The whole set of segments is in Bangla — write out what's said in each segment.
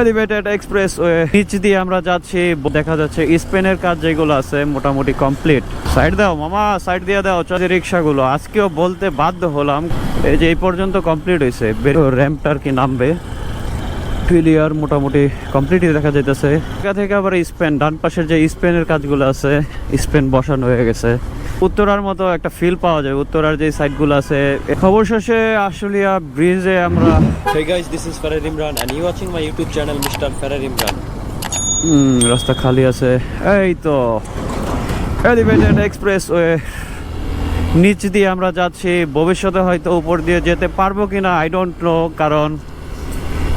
এলিভেটেড এক্সপ্রেসওয়ে নিচ দিয়ে আমরা যাচ্ছি, দেখা যাচ্ছে স্পেনের কাজ যেগুলো আছে মোটামুটি কমপ্লিট। সাইড দাও মামা, সাইড দিয়ে দাও। চলে রিক্সাগুলো আজকেও বলতে বাধ্য হলাম, এই যে এই পর্যন্ত কমপ্লিট হয়েছে, র্যাম্পটা আর কি নামবে। ফিলিয়ার মোটামুটি কমপ্লিটই দেখা যাইতেছে। এখান থেকে আবার স্পেন, ডান পাশের যে স্পেনের কাজগুলো আছে স্পেন বসানো হয়ে গেছে। উত্তরার মতো একটা ফিল পাওয়া যায়, উত্তরার যে সাইডগুলো আছে। খবর শেষে আশুলিয়া ব্রিজে আমরা। Hey guys, this is Farar Imran and you watching my YouTube channel Mr. Farar Imran. রাস্তা খালি আছে। এই তো এলিভেটেড এক্সপ্রেসওয়ে নিচ দিয়ে আমরা যাচ্ছি। ভবিষ্যতে হয়তো উপর দিয়ে যেতে পারবো কিনা আই ডোন্ট নো, কারণ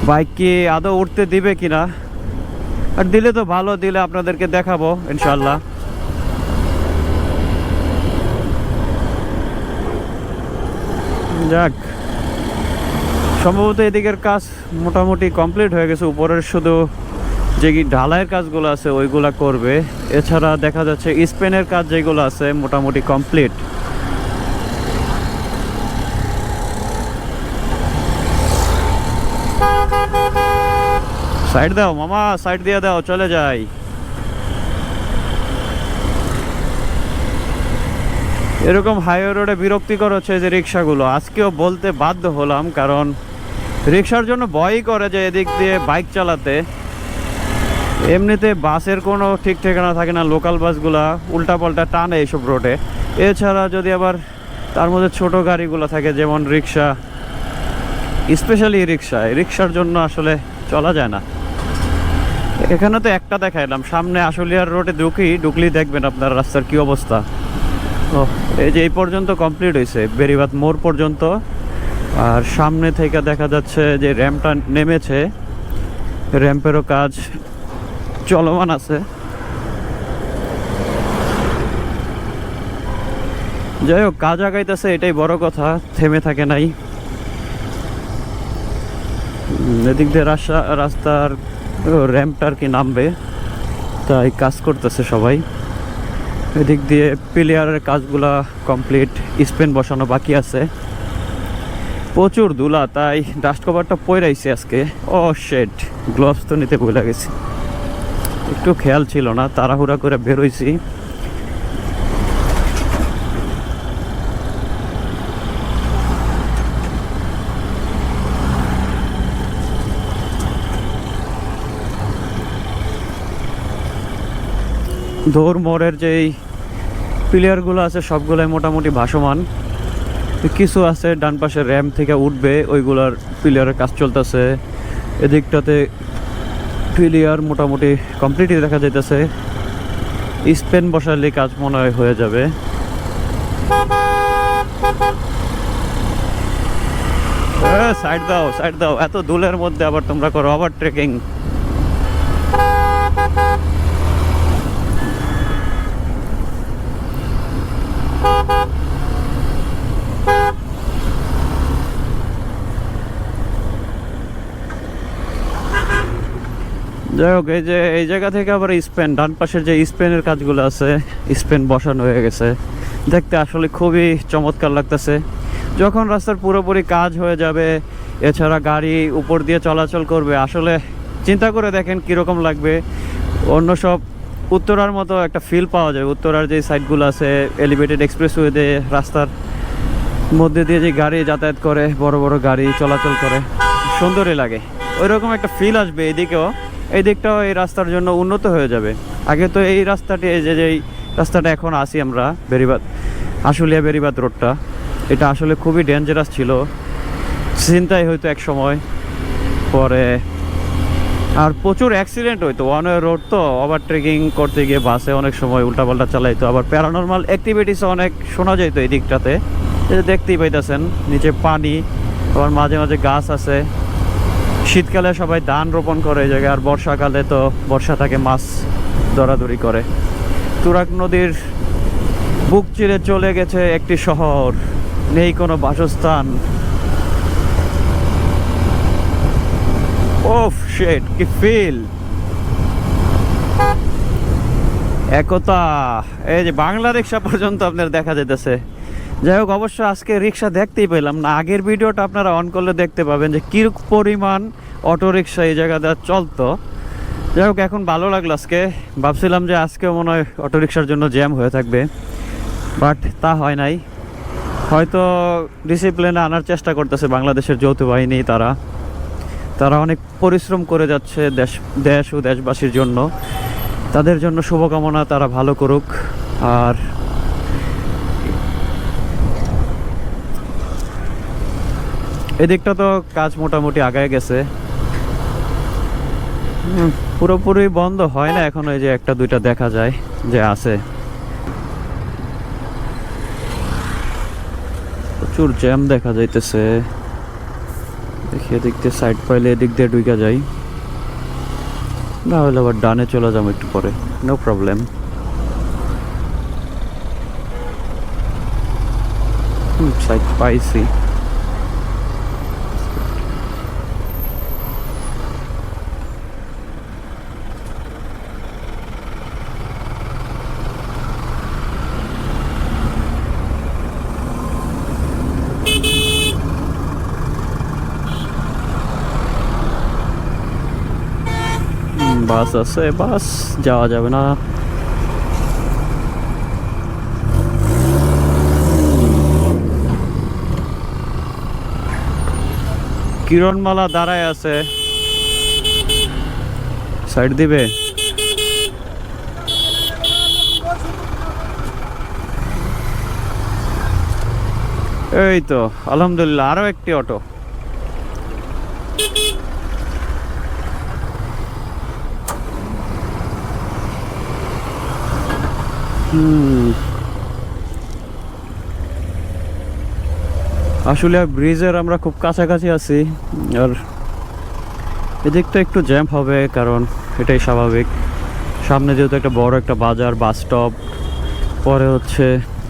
বাইক কি আদৌ উঠতে দিবে কিনা। আর দিলে তো ভালো, দিলে আপনাদেরকে দেখাবো ইনশাল্লাহ। যাক, সম্ভবত এদিকের কাজ মোটামুটি কমপ্লিট হয়ে গেছে। উপরের শুধু যে ঢালাইয়ের কাজগুলো আছে ওইগুলা করবে। এছাড়া দেখা যাচ্ছে স্পেনের কাজ যেগুলো আছে মোটামুটি কমপ্লিট। সাইড দাও মামা, সাইড দিয়ে দাও, চলে যাই। এরকম হাইওয়ে রোডে বিরক্তিকর হচ্ছে যে রিক্সাগুলো। আজকেও বলতে বাধ্য হলাম, কারণ রিক্সার জন্য ভয়ই করে যে এদিক দিয়ে বাইক চালাতে। এমনিতে বাসের কোনো ঠিক ঠিকানা থাকে না, লোকাল বাসগুলা উল্টাপাল্টা টানে এইসব রোডে। এছাড়া যদি আবার তার মধ্যে ছোট গাড়িগুলো থাকে যেমন রিক্সা, স্পেশালি রিক্সার জন্য আসলে চলা যায় না। এখানে তো একটা দেখাইলাম, সামনে আশুলিয়ার রোডে ঢুকলেই দেখবেন আপনার রাস্তার কি অবস্থা। ও এই যে এই পর্যন্ত কমপ্লিট হয়েছে, বেরিবাদ মোড় পর্যন্ত। আর সামনে থেকে দেখা যাচ্ছে যে র্যাম্পটা নেমেছে, র্যাম্পেরও কাজ চলমান আছে। যাই হোক, কাজ আগাইতেছে, এটাই বড় কথা, থেমে থাকে নাই। এদিক দিয়ে রাস্তার র্যাম্পটা আর কি নামবে, তাই কাজ করতেছে সবাই। এদিক দিয়ে পিলিয়ারের কাজগুলা কমপ্লিট, স্পেন বসানো বাকি আছে। প্রচুর ধুলা, তাই ডাস্ট কভারটা পরাইছি আজকে। ও শেড, গ্লোভস তো নিতে ভুলে গেছি, একটু খেয়াল ছিল না, তাড়াহুড়া করে বেরোইছি। ধোর মোড়ের যেই পিলিয়ারগুলো আছে সবগুলাই মোটামুটি ভাসমান। কিছু আছে ডান পাশে র্যাম্প থেকে উঠবে, ওইগুলার পিলিয়ারের কাজ চলতেছে। এদিকটাতে পিলিয়ার মোটামুটি কমপ্লিটই দেখা যাইতেছে। স্পেন বসালে কাজ মনে হয় হয়ে যাবে। সাইড দাও, সাইড দাও, এত ধুলের মধ্যে আবার তোমরা করো ওভারটেকিং। যাই হোক, এই যে এই জায়গা থেকে আবার স্পেন, ডান পাশের যে স্পেনের কাজগুলো আছে স্পেন বসানো হয়ে গেছে। দেখতে আসলে খুবই চমৎকার লাগতেছে। যখন রাস্তার পুরোপুরি কাজ হয়ে যাবে, এছাড়া গাড়ি উপর দিয়ে চলাচল করবে, আসলে চিন্তা করে দেখেন কীরকম লাগবে। অন্য সব উত্তরার মতো একটা ফিল পাওয়া যায়। উত্তরার যে সাইডগুলো আছে এলিভেটেড এক্সপ্রেসওয়েতে রাস্তার মধ্যে দিয়ে যে গাড়ি যাতায়াত করে, বড় বড় গাড়ি চলাচল করে, সুন্দরই লাগে। ওই রকম একটা ফিল আসবে এদিকেও। এই দিকটাও এই রাস্তার জন্য উন্নত হয়ে যাবে। আগে তো এই রাস্তাটি, এই যে রাস্তাটা এখন আসি আমরা, বেরিবাদ আশুলিয়া বেরিবাদ রোডটা, এটা আসলে খুবই ডেঞ্জারাস ছিল, চিন্তাই হয়তো এক সময় পরে। আর প্রচুর অ্যাক্সিডেন্ট হইতো, ওয়ান ওয়ে রোড তো, ওভারটেকিং করতে গিয়ে বাসে অনেক সময় উল্টাপাল্টা চালাইতো। আবার প্যারানর্মাল অ্যাক্টিভিটিসও অনেক শোনা যেত এই দিকটাতে। দেখতেই পাইতেছেন নিচে পানি, আবার মাঝে মাঝে গাছ আছে। শীতকালে সবাই ধান রোপণ করে এই জায়গায়, আর বর্ষাকালে তো বর্ষা থাকে, মাছ ধরাধরি করে। তুরাগ নদীর বুক চিরে চলে গেছে একটি শহর, নেই কোনো বাসস্থান। ওফ শিট, কি ফিল, একতা। এই যে বাংলা রিক্সা পর্যন্ত আপনার দেখা যেতেছে, যাই হোক, অবশ্য আজকে রিক্সা দেখতেই পেলাম না। আগের ভিডিওটা আপনারা অন করলে দেখতে পাবেন যে কী পরিমাণ অটো রিক্সা এই জায়গাটা চলতো। যাই হোক, এখন ভালো লাগলো। আজকে ভাবছিলাম যে আজকেও মনে হয় অটো রিক্সার জন্য জ্যাম হয়ে থাকবে, বাট তা হয় নাই। হয়তো ডিসিপ্লিনে আনার চেষ্টা করতেছে বাংলাদেশের যৌথ বাহিনী। তারা অনেক পরিশ্রম করে যাচ্ছে দেশ ও দেশবাসীর জন্য। তাদের জন্য শুভকামনা, তারা ভালো করুক। আর এদিকটা তো কাজ মোটামুটি আগায় গেছে। পুরোপুরি বন্ধ হয় না এখন, ওই যে একটা দুইটা দেখা যায় যে আছে। প্রচুর জ্যাম দেখা যাইতেছে। দেখি এদিক দিয়ে সাইড পাইলে এদিক দিয়ে ঢুকা যাই, না হলে আবার ডানে চলে যাবো একটু পরে, নো প্রবলেম। সাইড পাইছি। বাস আছে, বাস যাওয়া যাবে না। কিরণমালা দাঁড়ায় আছে, সাইড দিবে। এই তো আলহামদুলিল্লাহ, আরো একটি অটো। আসলে ব্রিজের আমরা খুব কাছাকাছি আছি, আর এদিকটা একটু জ্যাম হবে, কারণ এটাই স্বাভাবিক। সামনে যেহেতু একটা বড় একটা বাজার, বাস স্টপ, পরে হচ্ছে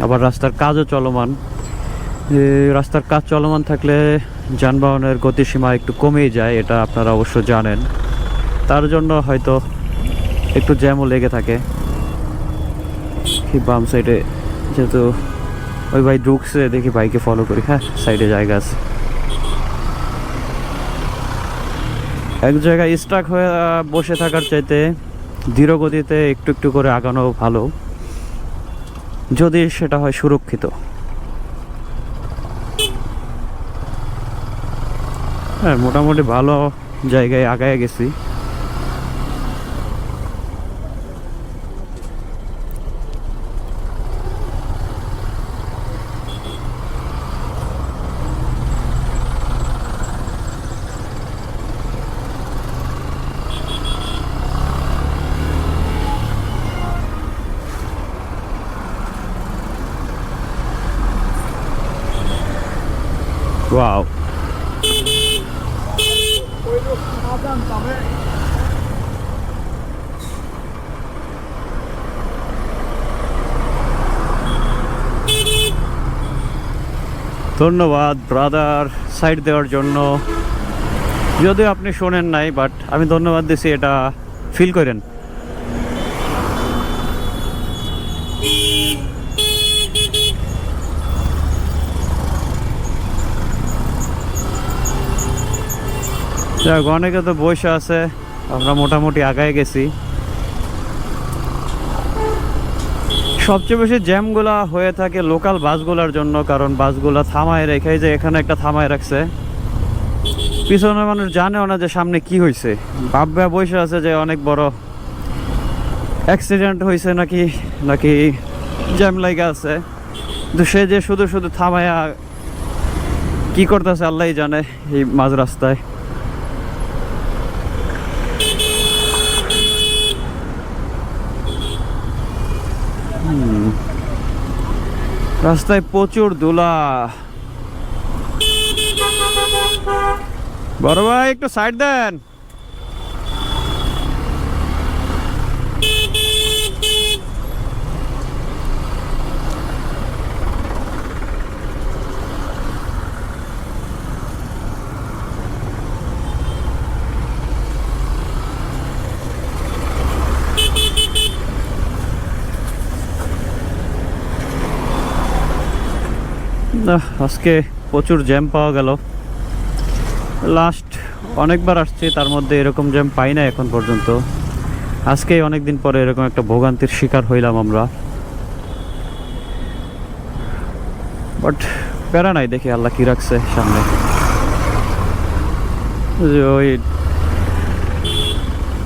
আবার রাস্তার কাজও চলমান। রাস্তার কাজ চলমান থাকলে যানবাহনের গতিসীমা একটু কমেই যায়, এটা আপনারা অবশ্য জানেন। তার জন্য হয়তো একটু জ্যামও লেগে থাকে। বাম সাইডে যেহেতু ওই ভাই ঢুকছে, দেখি বাইকে ফলো করি। হ্যাঁ, সাইডে জায়গা আছে। এক জায়গায় স্টাক হয়ে বসে থাকার চাইতে ধীর গতিতে একটু একটু করে আগানো ভালো, যদি সেটা হয় সুরক্ষিত। হ্যাঁ, মোটামুটি ভালো জায়গায় আগায় গেছি। ওয়াও, ধন্যবাদ ব্রাদার সাইড দেওয়ার জন্য। যদিও আপনি শোনেন নাই, বাট আমি ধন্যবাদ দিছি, এটা ফিল করেন। যাক, অনেকে তো বসে আছে, আমরা মোটামুটি আগায় গেছি। সবচেয়ে বেশি জ্যামগুলা হয়ে থাকে লোকাল বাসগুলোর জন্য, কারণ বাসগুলা থামায় রেখে, যে এখানে একটা থামায় রাখছে, পিছনে মানুষ জানেও না যে সামনে কি হয়েছে, ভাববে বসে আছে যে অনেক বড় অ্যাক্সিডেন্ট হয়েছে নাকি নাকি জ্যাম লাগা আছে। কিন্তু সে যে শুধু শুধু থামায়া কি করতেছে আল্লাহই জানে এই মাঝ রাস্তায়। রাস্তায় প্রচুর ধুলা। বড় ভাই একটু সাইড দেন। না, আজকে প্রচুর জ্যাম পাওয়া গেল। লাস্ট অনেকবার আসছি, তার মধ্যে এরকম জ্যাম পাই না এখন পর্যন্ত। আজকেই অনেক দিন পরে এরকম একটা ভোগান্তির শিকার হইলাম আমরা। বাট প্যারা নাই, দেখি আল্লাহ কি রাখছে সামনে। ওই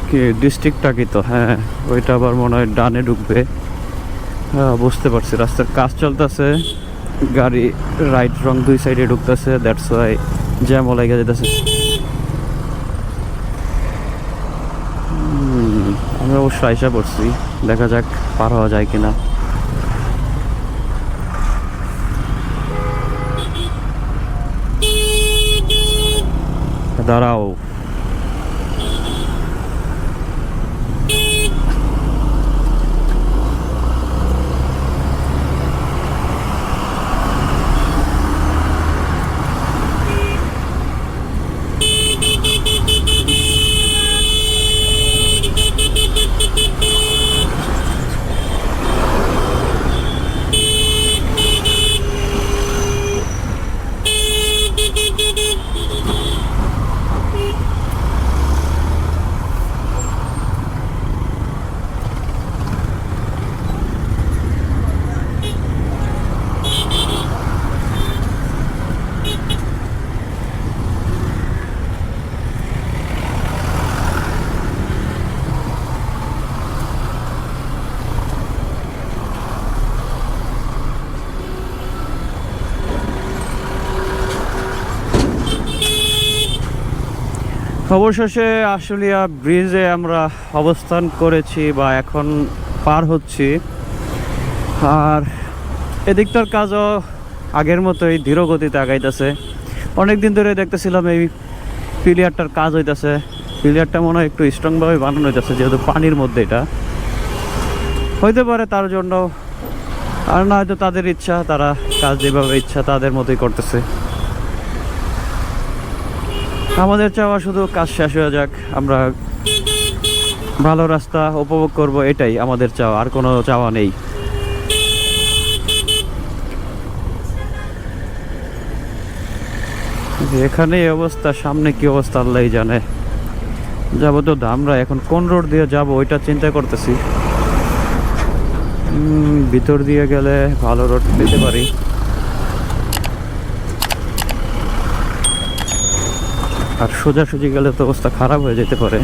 কি ডিস্ট্রিক্টটা কি, তো হ্যাঁ ওইটা আবার মনে হয় ডানে ঢুকবে। হ্যাঁ বুঝতে পারছি, রাস্তার কাজ চলতেছে, গাড়ি রাইট রং দুই সাইডে ঢুকতেছে, দ্যাটস ওয়াই জ্যামও লেগে যেতেছে। আমি অবশ্য আইসা পড়ছি, দেখা যাক পার হওয়া যায় কিনা। দাঁড়াও, অবশেষে আশুলিয়া ব্রিজে আমরা অবস্থান করেছি বা এখন পার হচ্ছি। আর এদিকটার কাজও আগের মতোই ধীর গতিতে আগাইতেছে। অনেক দিন ধরে দেখতেছিলাম এই পিলিয়ারটার কাজ হইতেছে। পিলিয়ারটা মনে হয় একটু স্ট্রংভাবে বানানো হইতেছে, যেহেতু পানির মধ্যে এটা হইতে পারে তার জন্য। আর না হয়তো তাদের ইচ্ছা, তারা কাজ যেভাবে ইচ্ছা তাদের মতোই করতেছে। আমাদের চাওয়া শুধু কাজ শেষ হয়ে যাক, আমরা ভালো রাস্তা উপভোগ করব, এটাই আমাদের চাওয়া, আর কোনো চাওয়া নেই। এখানে এই অবস্থা, সামনে কি অবস্থা আল্লাহই জানে। যাবো তো আমরা এখন কোন রোড দিয়ে যাব ওইটা চিন্তা করতেছি। ভিতর দিয়ে গেলে ভালো রোড পেতে পারি। আর সোজাসুজি গেলে তো অবস্থা খারাপ হয়ে যেতে পারে।